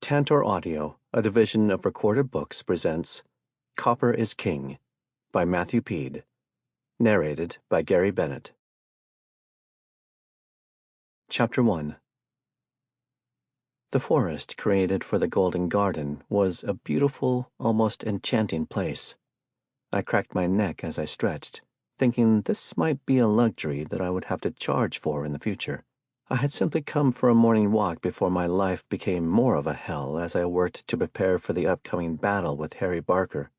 Tantor Audio, a division of Recorded Books, presents Copper is King by Matthew Peed. Narrated by Gary Bennett. Chapter 1. The forest created for the Golden Garden was a beautiful, almost enchanting place. I cracked my neck as I stretched, thinking this might be a luxury that I would have to charge for in the future. I had simply come for a morning walk before my life became more of a hell as I worked to prepare for the upcoming battle with Harry Barker.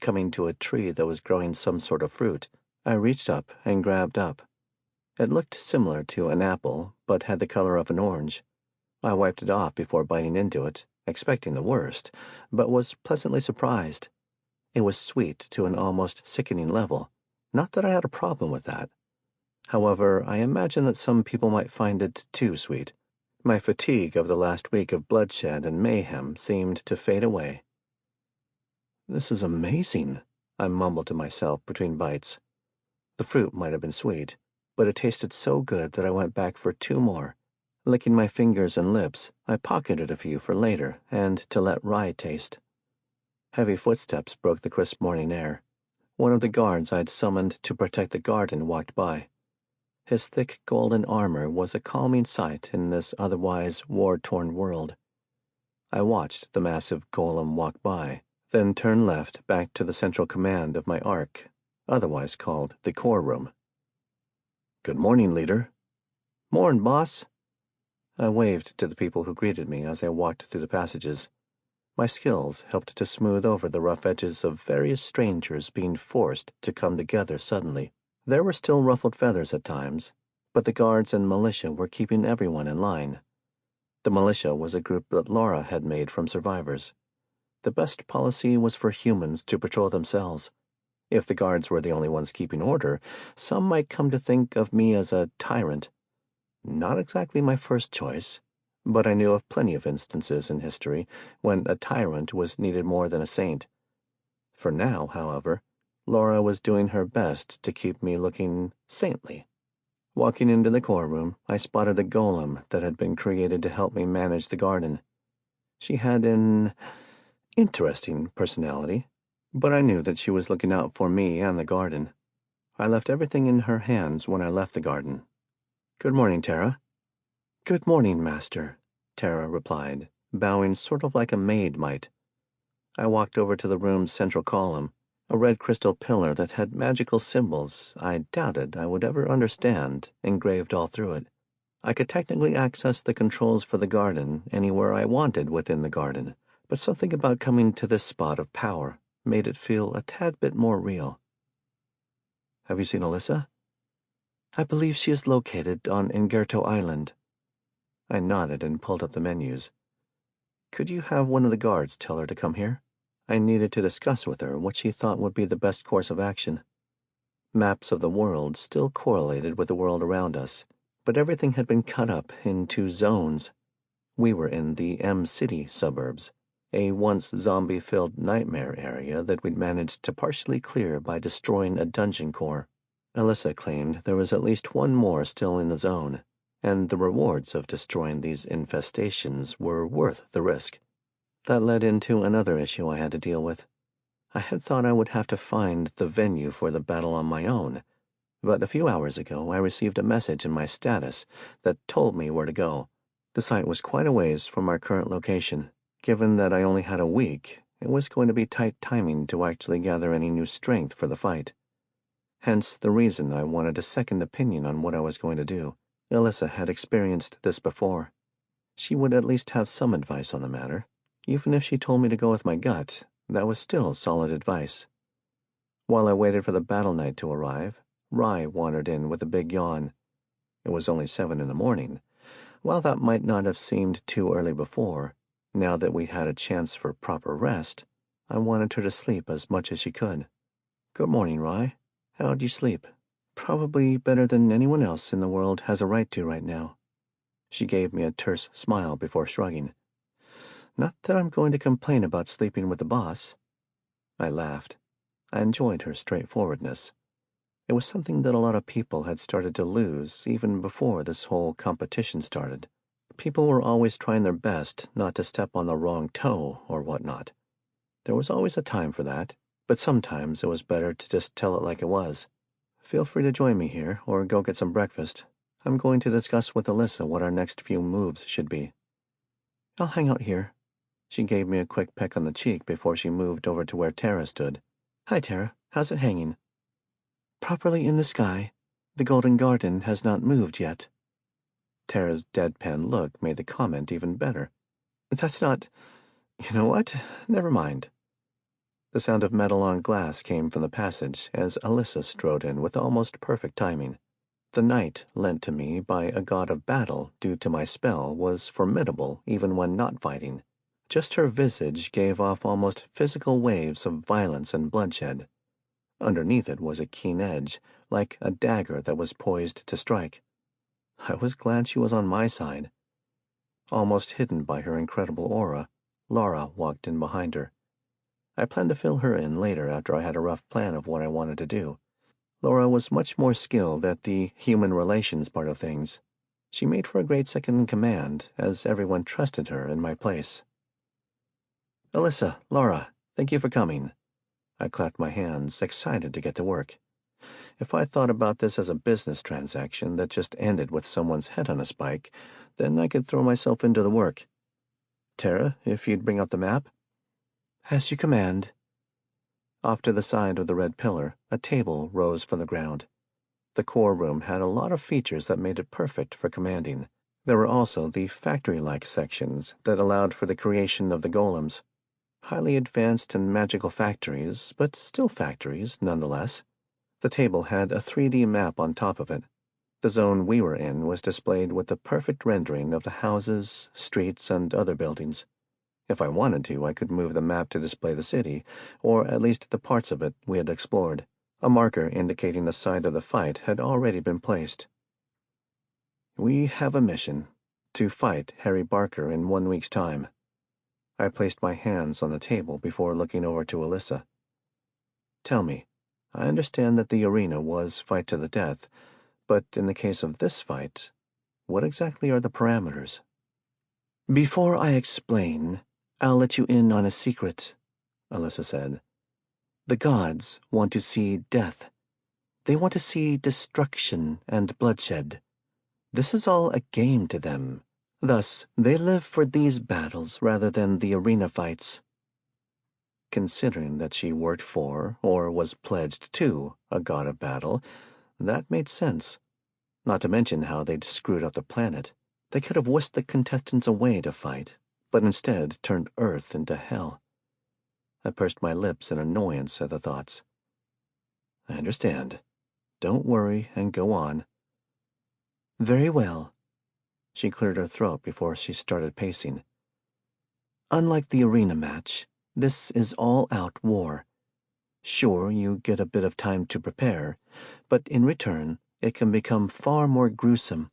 Coming to a tree that was growing some sort of fruit, I reached up and grabbed up. It looked similar to an apple, but had the color of an orange. I wiped it off before biting into it, expecting the worst, but was pleasantly surprised. It was sweet to an almost sickening level. Not that I had a problem with that. However, I imagine that some people might find it too sweet. My fatigue of the last week of bloodshed and mayhem seemed to fade away. "This is amazing," I mumbled to myself between bites. The fruit might have been sweet, but it tasted so good that I went back for two more. Licking my fingers and lips, I pocketed a few for later and to let Rye taste. Heavy footsteps broke the crisp morning air. One of the guards I'd summoned to protect the garden walked by. His thick golden armor was a calming sight in this otherwise war-torn world. I watched the massive golem walk by, then turn left back to the central command of my arc, otherwise called the core room. "Good morning, leader." "Morn, boss." I waved to the people who greeted me as I walked through the passages. My skills helped to smooth over the rough edges of various strangers being forced to come together suddenly. There were still ruffled feathers at times, but the guards and militia were keeping everyone in line. The militia was a group that Laura had made from survivors. The best policy was for humans to patrol themselves. If the guards were the only ones keeping order, some might come to think of me as a tyrant. Not exactly my first choice, but I knew of plenty of instances in history when a tyrant was needed more than a saint. For now, however, Laura was doing her best to keep me looking saintly. Walking into the core room, I spotted a golem that had been created to help me manage the garden. She had an interesting personality, but I knew that she was looking out for me and the garden. I left everything in her hands when I left the garden. "Good morning, Tara." "Good morning, Master," Tara replied, bowing sort of like a maid might. I walked over to the room's central column, a red crystal pillar that had magical symbols I doubted I would ever understand engraved all through it. I could technically access the controls for the garden anywhere I wanted within the garden, but something about coming to this spot of power made it feel a tad bit more real. "Have you seen Alyssa?" "I believe she is located on Ingerto Island." I nodded and pulled up the menus. "Could you have one of the guards tell her to come here? I needed to discuss with her what she thought would be the best course of action." Maps of the world still correlated with the world around us, but everything had been cut up into zones. We were in the M-City suburbs, a once zombie-filled nightmare area that we'd managed to partially clear by destroying a dungeon core. Alyssa claimed there was at least one more still in the zone, and the rewards of destroying these infestations were worth the risk. That led into another issue I had to deal with. I had thought I would have to find the venue for the battle on my own, but a few hours ago I received a message in my status that told me where to go. The site was quite a ways from our current location. Given that I only had a week, it was going to be tight timing to actually gather any new strength for the fight. Hence the reason I wanted a second opinion on what I was going to do. Alyssa had experienced this before. She would at least have some advice on the matter. Even if she told me to go with my gut, that was still solid advice. While I waited for the battle night to arrive, Rye wandered in with a big yawn. It was only 7 in the morning. While that might not have seemed too early before, now that we had a chance for proper rest, I wanted her to sleep as much as she could. "Good morning, Rye. How'd you sleep?" "Probably better than anyone else in the world has a right to right now." She gave me a terse smile before shrugging. "Not that I'm going to complain about sleeping with the boss." I laughed. I enjoyed her straightforwardness. It was something that a lot of people had started to lose even before this whole competition started. People were always trying their best not to step on the wrong toe or whatnot. There was always a time for that, but sometimes it was better to just tell it like it was. Feel free to join me here, or go get some breakfast. I'm going to discuss with Alyssa what our next few moves should be. I'll hang out here. She gave me a quick peck on the cheek before she moved over to where Tara stood. Hi, Tara. How's it hanging? Properly in the sky. The Golden Garden has not moved yet. Tara's deadpan look made the comment even better. That's not... You know what? Never mind. The sound of metal on glass came from the passage as Alyssa strode in with almost perfect timing. The knight lent to me by a god of battle due to my spell was formidable even when not fighting. Just her visage gave off almost physical waves of violence and bloodshed. Underneath it was a keen edge, like a dagger that was poised to strike. I was glad she was on my side. Almost hidden by her incredible aura, Laura walked in behind her. I planned to fill her in later after I had a rough plan of what I wanted to do. Laura was much more skilled at the human relations part of things. She made for a great second-in-command, as everyone trusted her in my place. Alyssa, Laura, thank you for coming. I clapped my hands, excited to get to work. If I thought about this as a business transaction that just ended with someone's head on a spike, then I could throw myself into the work. Tara, if you'd bring up the map. As you command. Off to the side of the red pillar, a table rose from the ground. The core room had a lot of features that made it perfect for commanding. There were also the factory-like sections that allowed for the creation of the golems. Highly advanced and magical factories, but still factories nonetheless. The table had a 3D map on top of it. The zone we were in was displayed with the perfect rendering of the houses, streets, and other buildings. If I wanted to, I could move the map to display the city, or at least the parts of it we had explored. A marker indicating the site of the fight had already been placed. We have a mission: to fight Harry Barker in 1 week's time. I placed my hands on the table before looking over to Alyssa. Tell me, I understand that the arena was fight to the death, but in the case of this fight, what exactly are the parameters? Before I explain, I'll let you in on a secret, Alyssa said. The gods want to see death. They want to see destruction and bloodshed. This is all a game to them. Thus, they live for these battles rather than the arena fights. Considering that she worked for, or was pledged to, a god of battle, that made sense. Not to mention how they'd screwed up the planet. They could have whisked the contestants away to fight, but instead turned Earth into hell. I pursed my lips in annoyance at the thoughts. I understand. Don't worry and go on. Very well. She cleared her throat before she started pacing. Unlike the arena match, this is all-out war. Sure, you get a bit of time to prepare, but in return, it can become far more gruesome.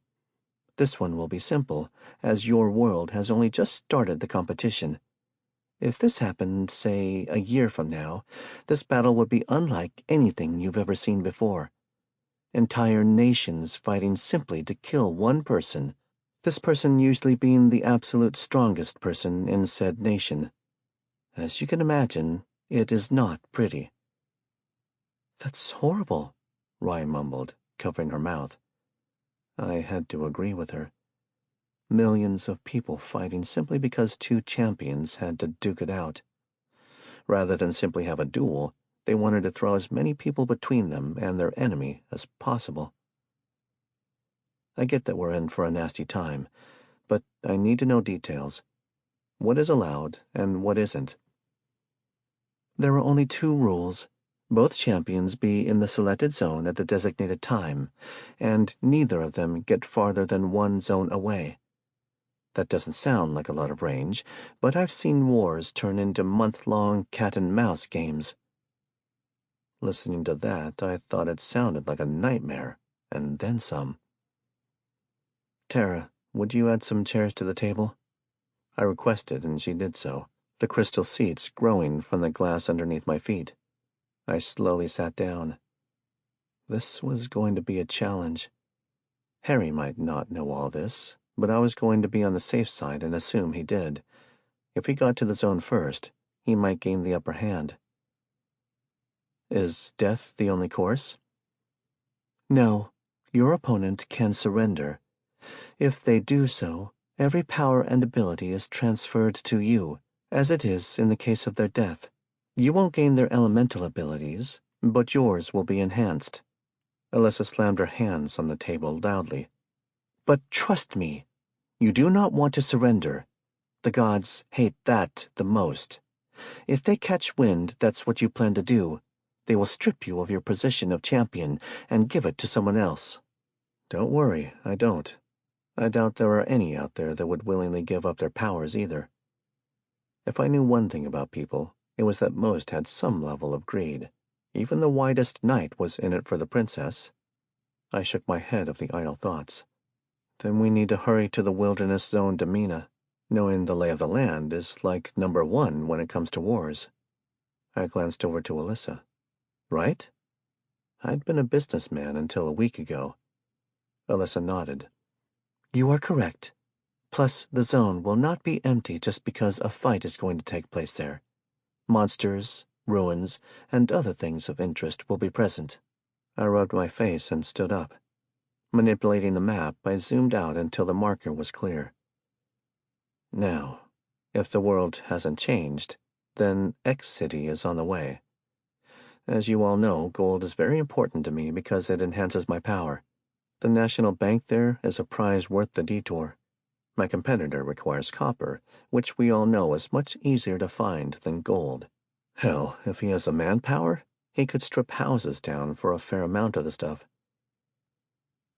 This one will be simple, as your world has only just started the competition. If this happened, say, a year from now, this battle would be unlike anything you've ever seen before. Entire nations fighting simply to kill one person, this person usually being the absolute strongest person in said nation. As you can imagine, it is not pretty. That's horrible, Rye mumbled, covering her mouth. I had to agree with her. Millions of people fighting simply because two champions had to duke it out. Rather than simply have a duel, they wanted to throw as many people between them and their enemy as possible. I get that we're in for a nasty time, but I need to know details. What is allowed and what isn't? There are only 2 rules. Both champions be in the selected zone at the designated time, and neither of them get farther than 1 zone away. That doesn't sound like a lot of range, but I've seen wars turn into month-long cat-and-mouse games. Listening to that, I thought it sounded like a nightmare, and then some. Tara, would you add some chairs to the table? I requested, and she did so, the crystal seats growing from the glass underneath my feet. I slowly sat down. This was going to be a challenge. Harry might not know all this, but I was going to be on the safe side and assume he did. If he got to the zone first, he might gain the upper hand. Is death the only course? No, your opponent can surrender. If they do so, every power and ability is transferred to you, as it is in the case of their death. You won't gain their elemental abilities, but yours will be enhanced. Alyssa slammed her hands on the table loudly. But trust me, you do not want to surrender. The gods hate that the most. If they catch wind that's what you plan to do, they will strip you of your position of champion and give it to someone else. Don't worry, I don't. I doubt there are any out there that would willingly give up their powers either. If I knew one thing about people, it was that most had some level of greed. Even the widest knight was in it for the princess. I shook my head of the idle thoughts. Then we need to hurry to the wilderness zone Demina. Knowing the lay of the land is like number one when it comes to wars. I glanced over to Alyssa. Right? I'd been a businessman until a week ago. Alyssa nodded. You are correct. Plus, the zone will not be empty just because a fight is going to take place there. Monsters, ruins, and other things of interest will be present. I rubbed my face and stood up. Manipulating the map, I zoomed out until the marker was clear. Now, if the world hasn't changed, then X City is on the way. As you all know, gold is very important to me because it enhances my power. The National Bank there is a prize worth the detour. My competitor requires copper, which we all know is much easier to find than gold. Hell, if he has the manpower, he could strip houses down for a fair amount of the stuff.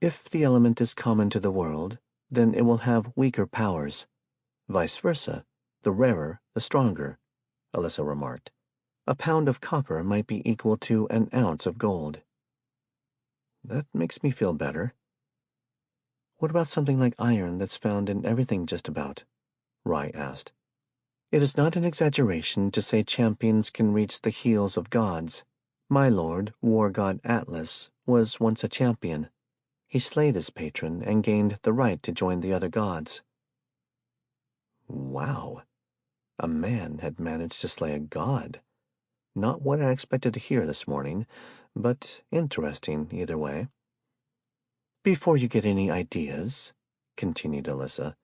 If the element is common to the world, then it will have weaker powers. Vice versa, the rarer, the stronger, Alyssa remarked. A pound of copper might be equal to an ounce of gold. That makes me feel better. What about something like iron that's found in everything just about? Rye asked. It is not an exaggeration to say champions can reach the heels of gods. My lord, war god Atlas, was once a champion. He slayed his patron and gained the right to join the other gods. Wow. A man had managed to slay a god. Not what I expected to hear this morning, but interesting either way. Before you get any ideas, continued Alyssa,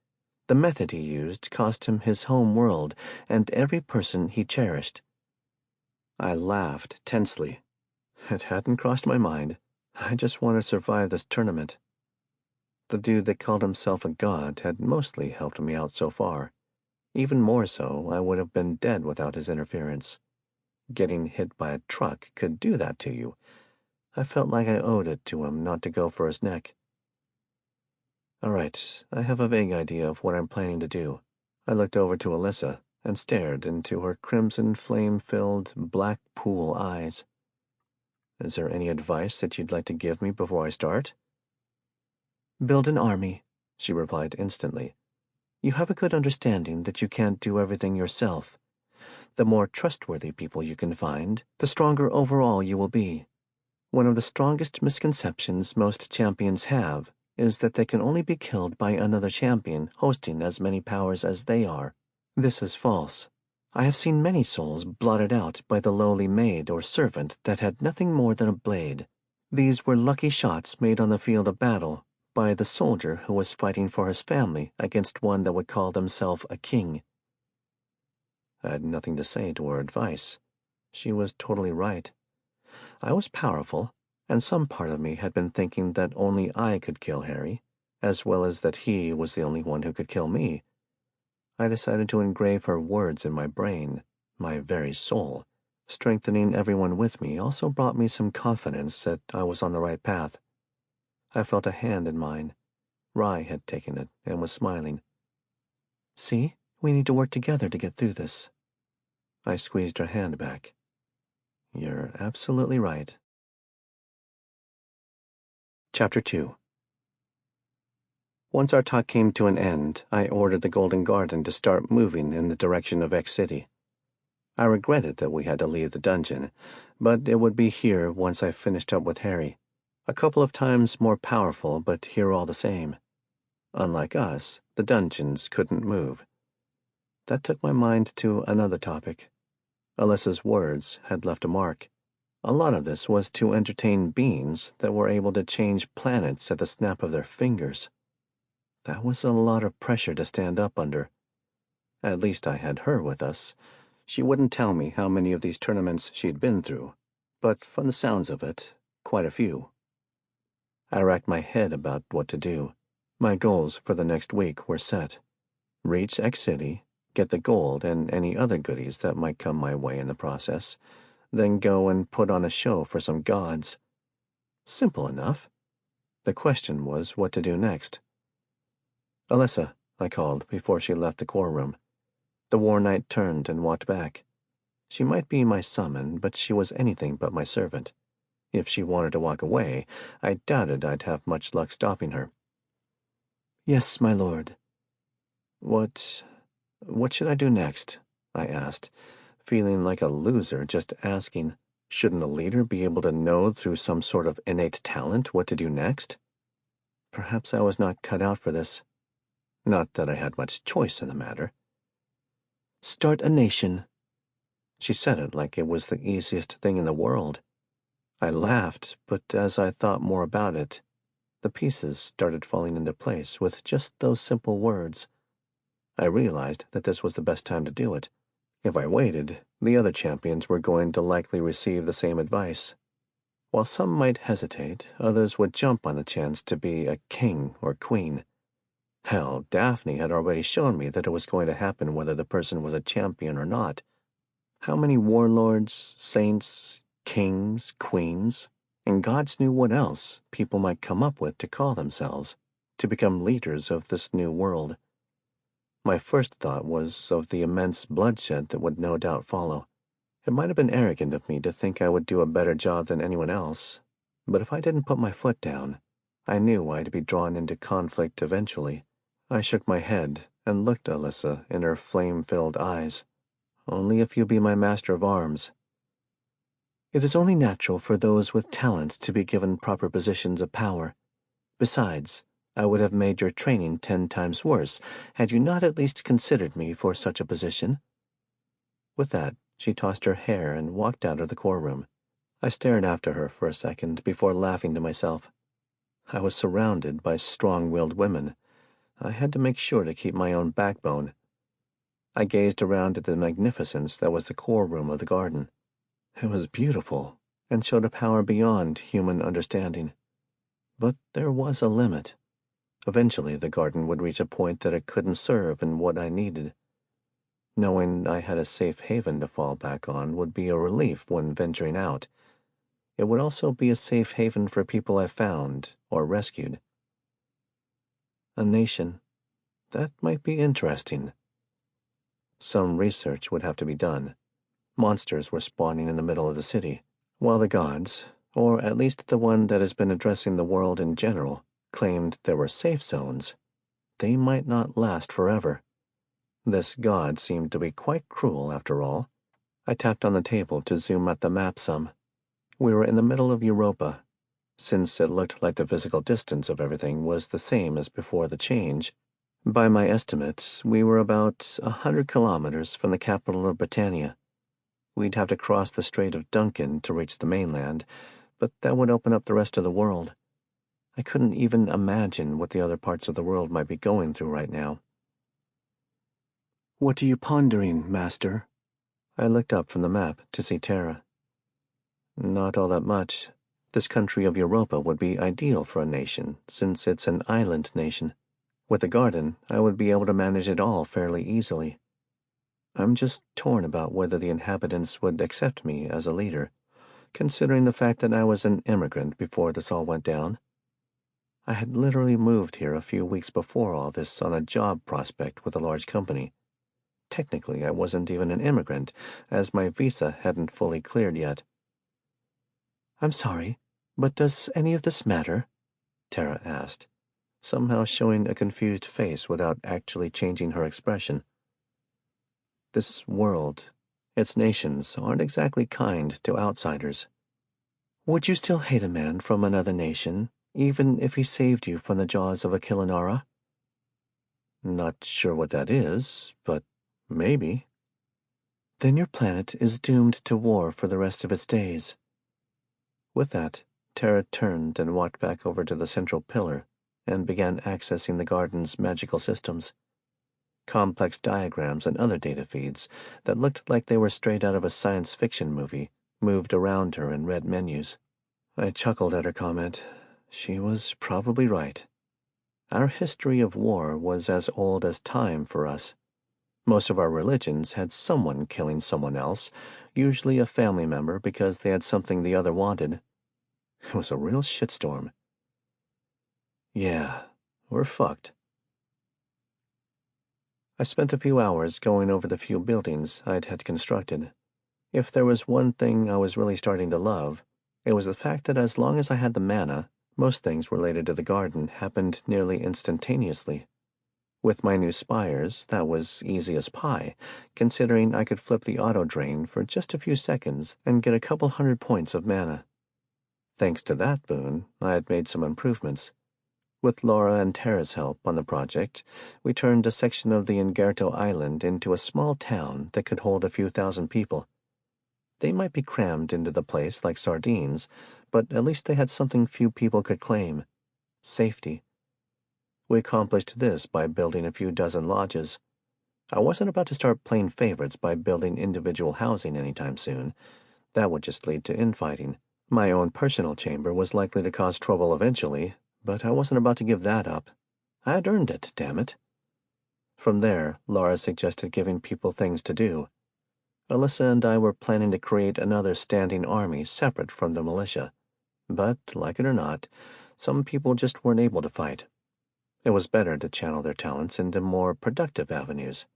the method he used cost him his home world and every person he cherished. I laughed tensely. It hadn't crossed my mind. I just want to survive this tournament. The dude that called himself a god had mostly helped me out so far. Even more so, I would have been dead without his interference. Getting hit by a truck could do that to you. I felt like I owed it to him not to go for his neck. All right, I have a vague idea of what I'm planning to do. I looked over to Alyssa and stared into her crimson flame-filled black pool eyes. Is there any advice that you'd like to give me before I start? Build an army, she replied instantly. You have a good understanding that you can't do everything yourself. The more trustworthy people you can find, the stronger overall you will be. One of the strongest misconceptions most champions have is that they can only be killed by another champion hosting as many powers as they are. This is false. I have seen many souls blotted out by the lowly maid or servant that had nothing more than a blade. These were lucky shots made on the field of battle by the soldier who was fighting for his family against one that would call themselves a king. I had nothing to say to her advice. She was totally right. I was powerful, and some part of me had been thinking that only I could kill Harry, as well as that he was the only one who could kill me. I decided to engrave her words in my brain, my very soul. Strengthening everyone with me also brought me some confidence that I was on the right path. I felt a hand in mine. Rye had taken it and was smiling. See, we need to work together to get through this. I squeezed her hand back. You're absolutely right. Chapter 2. Once our talk came to an end, I ordered the Golden Garden to start moving in the direction of X City. I regretted that we had to leave the dungeon, but it would be here once I finished up with Harry. A couple of times more powerful, but here all the same. Unlike us, the dungeons couldn't move. That took my mind to another topic. Alyssa's words had left a mark. A lot of this was to entertain beings that were able to change planets at the snap of their fingers. That was a lot of pressure to stand up under. At least I had her with us. She wouldn't tell me how many of these tournaments she'd been through, but from the sounds of it, quite a few. I racked my head about what to do. My goals for the next week were set. Reach X City, get the gold and any other goodies that might come my way in the process, then go and put on a show for some gods. Simple enough. The question was what to do next. "Alyssa," I called before she left the core room. The War Knight turned and walked back. She might be my summon, but she was anything but my servant. If she wanted to walk away, I doubted I'd have much luck stopping her. "Yes, my lord." What should I do next?" I asked, feeling like a loser just asking. Shouldn't a leader be able to know through some sort of innate talent what to do next? Perhaps I was not cut out for this. Not that I had much choice in the matter. "Start a nation." She said it like it was the easiest thing in the world. I laughed, but as I thought more about it, the pieces started falling into place with just those simple words. I realized that this was the best time to do it. If I waited, the other champions were going to likely receive the same advice. While some might hesitate, others would jump on the chance to be a king or queen. Hell, Daphne had already shown me that it was going to happen whether the person was a champion or not. How many warlords, saints, kings, queens, and gods knew what else people might come up with to call themselves, to become leaders of this new world. My first thought was of the immense bloodshed that would no doubt follow. It might have been arrogant of me to think I would do a better job than anyone else, but if I didn't put my foot down, I knew I'd be drawn into conflict eventually. I shook my head and looked Alyssa in her flame-filled eyes. "Only if you be my master of arms." "It is only natural for those with talent to be given proper positions of power. Besides, I would have made your training 10 times worse had you not at least considered me for such a position." With that, she tossed her hair and walked out of the core room. I stared after her for a second before laughing to myself. I was surrounded by strong-willed women. I had to make sure to keep my own backbone. I gazed around at the magnificence that was the core room of the garden. It was beautiful and showed a power beyond human understanding. But there was a limit. Eventually, the garden would reach a point that it couldn't serve in what I needed. Knowing I had a safe haven to fall back on would be a relief when venturing out. It would also be a safe haven for people I found or rescued. A nation. That might be interesting. Some research would have to be done. Monsters were spawning in the middle of the city, while the gods, or at least the one that has been addressing the world in general, claimed there were safe zones. They might not last forever. This god seemed to be quite cruel, after all. I tapped on the table to zoom out the map some. We were in the middle of Europa. Since it looked like the physical distance of everything was the same as before the change, by my estimates, we were about 100 kilometers from the capital of Britannia. We'd have to cross the Strait of Duncan to reach the mainland, but that would open up the rest of the world. I couldn't even imagine what the other parts of the world might be going through right now. "What are you pondering, Master?" I looked up from the map to see Terra. "Not all that much. This country of Europa would be ideal for a nation, since it's an island nation. With the garden, I would be able to manage it all fairly easily. I'm just torn about whether the inhabitants would accept me as a leader, considering the fact that I was an immigrant before this all went down. I had literally moved here a few weeks before all this on a job prospect with a large company. Technically, I wasn't even an immigrant, as my visa hadn't fully cleared yet." "I'm sorry, but does any of this matter?" Terra asked, somehow showing a confused face without actually changing her expression. "This world, its nations, aren't exactly kind to outsiders." "Would you still hate a man from another nation, even if he saved you from the jaws of a Killinara?" Not sure what that is, but maybe. Then your planet is doomed to war for the rest of its days. With that, Tara turned and walked back over to the central pillar and began accessing the garden's magical systems. Complex diagrams and other data feeds that looked like they were straight out of a science fiction movie moved around her in red menus. I chuckled at her comment. She was probably right. Our history of war was as old as time for us. Most of our religions had someone killing someone else, usually a family member because they had something the other wanted. It was a real shitstorm. Yeah, we're fucked. I spent a few hours going over the few buildings I'd had constructed. If there was one thing I was really starting to love, it was the fact that as long as I had the mana, most things related to the garden happened nearly instantaneously. With my new spires, that was easy as pie, considering I could flip the auto drain for just a few seconds and get a couple 100 points of mana. Thanks to that boon, I had made some improvements. With Laura and Tara's help on the project, we turned a section of the Ingerto Island into a small town that could hold a few thousand people. They might be crammed into the place like sardines, but at least they had something few people could claim: safety. We accomplished this by building a few dozen lodges. I wasn't about to start playing favorites by building individual housing anytime soon. That would just lead to infighting. My own personal chamber was likely to cause trouble eventually, but I wasn't about to give that up. I had earned it, damn it. From there, Laura suggested giving people things to do. Alyssa and I were planning to create another standing army separate from the militia. But, like it or not, some people just weren't able to fight. It was better to channel their talents into more productive avenues.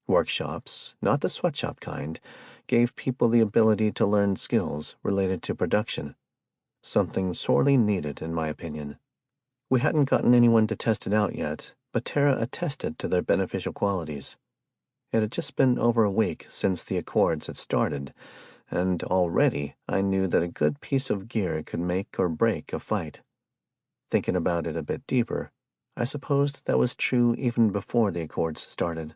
Workshops, not the sweatshop kind, gave people the ability to learn skills related to production. Something sorely needed, in my opinion. We hadn't gotten anyone to test it out yet, but Tara attested to their beneficial qualities. It had just been over a week since the Accords had started, and already I knew that a good piece of gear could make or break a fight. Thinking about it a bit deeper, I supposed that was true even before the Accords started.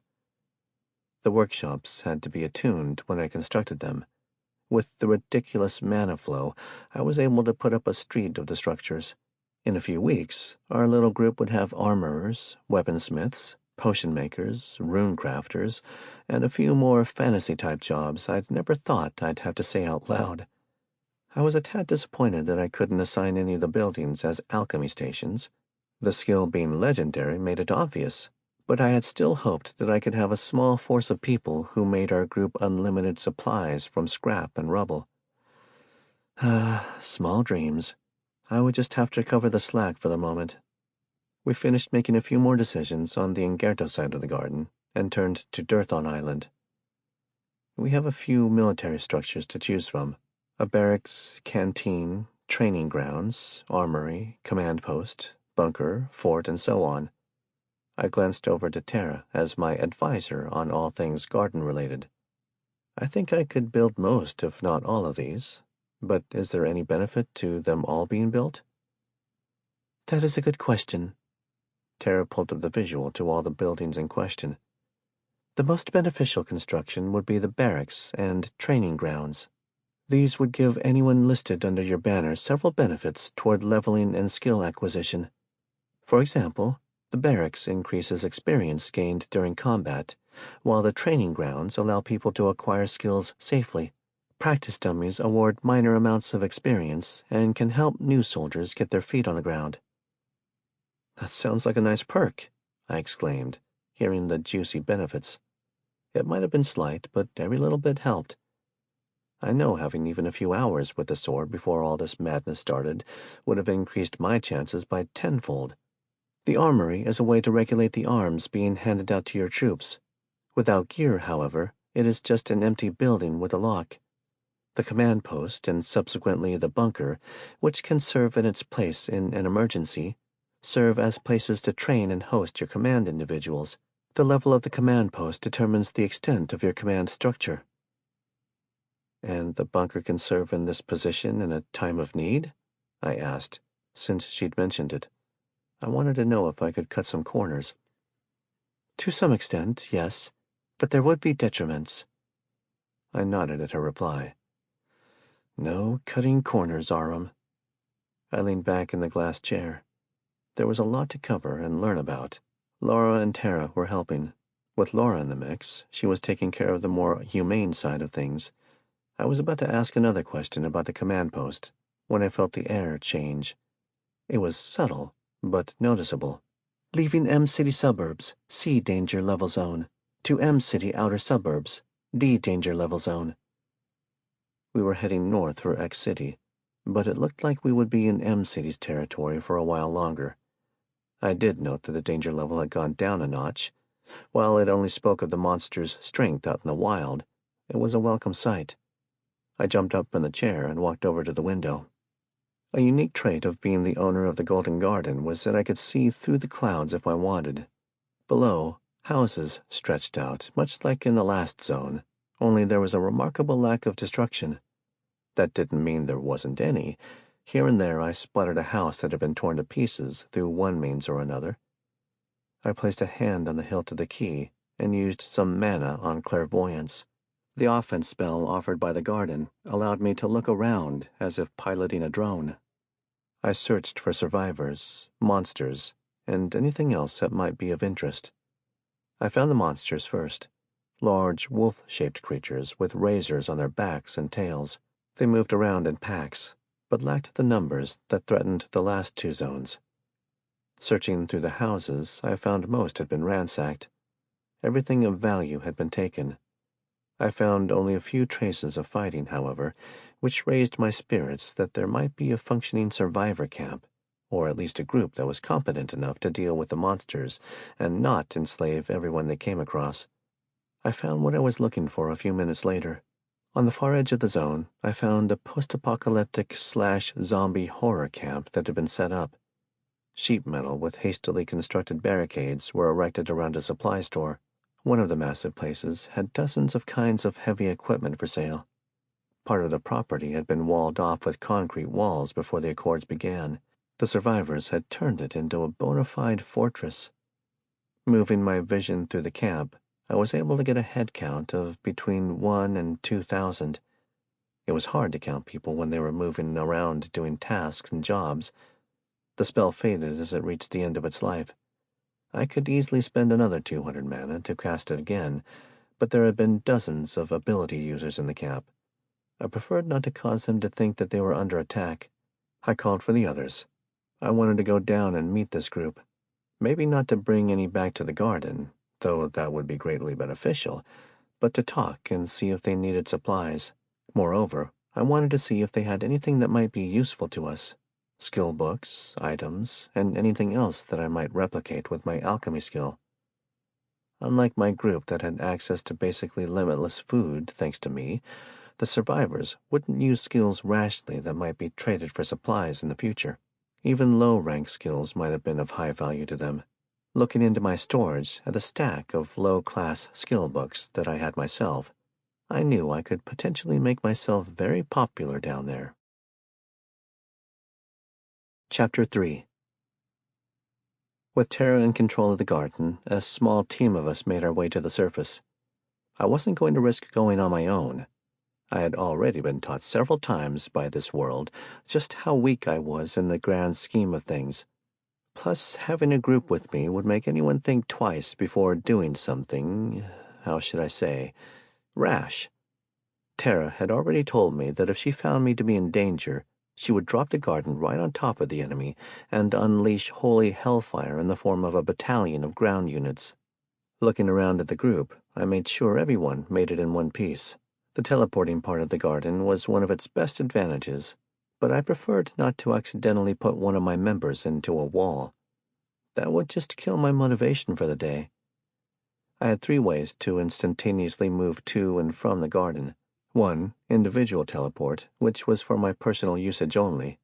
The workshops had to be attuned when I constructed them. With the ridiculous mana flow, I was able to put up a street of the structures. In a few weeks, our little group would have armorers, weaponsmiths, potion makers, rune crafters, and a few more fantasy-type jobs I'd never thought I'd have to say out loud. I was a tad disappointed that I couldn't assign any of the buildings as alchemy stations. The skill being legendary made it obvious, but I had still hoped that I could have a small force of people who made our group unlimited supplies from scrap and rubble. Small dreams. I would just have to cover the slack for the moment. We finished making a few more decisions on the Ingerto side of the garden and turned to Dirthon Island. We have a few military structures to choose from: a barracks, canteen, training grounds, armory, command post, bunker, fort, and so on. I glanced over to Tara as my advisor on all things garden-related. I think I could build most, if not all of these, but is there any benefit to them all being built? That is a good question. Tara pulled up the visual to all the buildings in question. The most beneficial construction would be the barracks and training grounds. These would give anyone listed under your banner several benefits toward leveling and skill acquisition. For example, the barracks increases experience gained during combat, while the training grounds allow people to acquire skills safely. Practice dummies award minor amounts of experience and can help new soldiers get their feet on the ground. That sounds like a nice perk, I exclaimed, hearing the juicy benefits. It might have been slight, but every little bit helped. I know having even a few hours with the sword before all this madness started would have increased my chances by tenfold. The armory is a way to regulate the arms being handed out to your troops. Without gear, however, it is just an empty building with a lock. The command post and subsequently the bunker, which can serve in its place in an emergency, serve as places to train and host your command individuals. The level of the command post determines the extent of your command structure. And the bunker can serve in this position in a time of need? I asked, since she'd mentioned it. I wanted to know if I could cut some corners. To some extent, yes, but there would be detriments. I nodded at her reply. No cutting corners, Aurum. I leaned back in the glass chair. There was a lot to cover and learn about. Laura and Tara were helping. With Laura in the mix, she was taking care of the more humane side of things. I was about to ask another question about the command post when I felt the air change. It was subtle, but noticeable. Leaving M City suburbs, C danger level zone. To M City outer suburbs, D danger level zone. We were heading north for X City, but it looked like we would be in M City's territory for a while longer. I did note that the danger level had gone down a notch. While it only spoke of the monster's strength out in the wild, it was a welcome sight. I jumped up in the chair and walked over to the window. A unique trait of being the owner of the Golden Garden was that I could see through the clouds if I wanted. Below, houses stretched out, much like in the last zone, only there was a remarkable lack of destruction. That didn't mean there wasn't any. Here and there I spotted a house that had been torn to pieces through one means or another. I placed a hand on the hilt of the key and used some mana on clairvoyance. The offense spell offered by the garden allowed me to look around as if piloting a drone. I searched for survivors, monsters, and anything else that might be of interest. I found the monsters first. Large wolf-shaped creatures with razors on their backs and tails. They moved around in packs, but lacked the numbers that threatened the last two zones. Searching through the houses, I found most had been ransacked. Everything of value had been taken. I found only a few traces of fighting, however, which raised my spirits that there might be a functioning survivor camp, or at least a group that was competent enough to deal with the monsters and not enslave everyone they came across. I found what I was looking for a few minutes later. On the far edge of the zone, I found a post-apocalyptic/zombie horror camp that had been set up. Sheet metal with hastily constructed barricades were erected around a supply store. One of the massive places had dozens of kinds of heavy equipment for sale. Part of the property had been walled off with concrete walls before the Accords began. The survivors had turned it into a bona fide fortress. Moving my vision through the camp, I was able to get a head count of between 1,000 and 2,000. It was hard to count people when they were moving around doing tasks and jobs. The spell faded as it reached the end of its life. I could easily spend another 200 mana to cast it again, but there had been dozens of ability users in the camp. I preferred not to cause them to think that they were under attack. I called for the others. I wanted to go down and meet this group. Maybe not to bring any back to the garden, though that would be greatly beneficial, but to talk and see if they needed supplies. Moreover, I wanted to see if they had anything that might be useful to us. Skill books, items, and anything else that I might replicate with my alchemy skill. Unlike my group that had access to basically limitless food thanks to me, the survivors wouldn't use skills rashly that might be traded for supplies in the future. Even low-rank skills might have been of high value to them. Looking into my storage at a stack of low-class skill books that I had myself, I knew I could potentially make myself very popular down there. Chapter 3. With Tara in control of the garden, a small team of us made our way to the surface. I wasn't going to risk going on my own. I had already been taught several times by this world just how weak I was in the grand scheme of things. Plus, having a group with me would make anyone think twice before doing something, how should I say, rash. Tara had already told me that if she found me to be in danger, she would drop the garden right on top of the enemy and unleash holy hellfire in the form of a battalion of ground units. Looking around at the group, I made sure everyone made it in one piece. The teleporting part of the garden was one of its best advantages, but I preferred not to accidentally put one of my members into a wall. That would just kill my motivation for the day. I had 3 ways to instantaneously move to and from the garden. 1, individual teleport, which was for my personal usage only.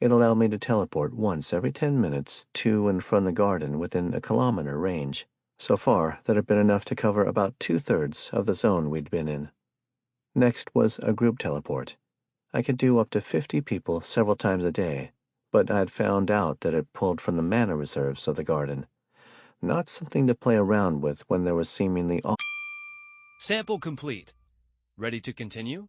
It allowed me to teleport once every 10 minutes to and from the garden within a kilometer range. So far, that had been enough to cover about 2/3 of the zone we'd been in. Next was a group teleport. I could do up to 50 people several times a day, but I had found out that it pulled from the mana reserves of the garden. not something to play around with when there was seemingly Sample complete. Ready to continue?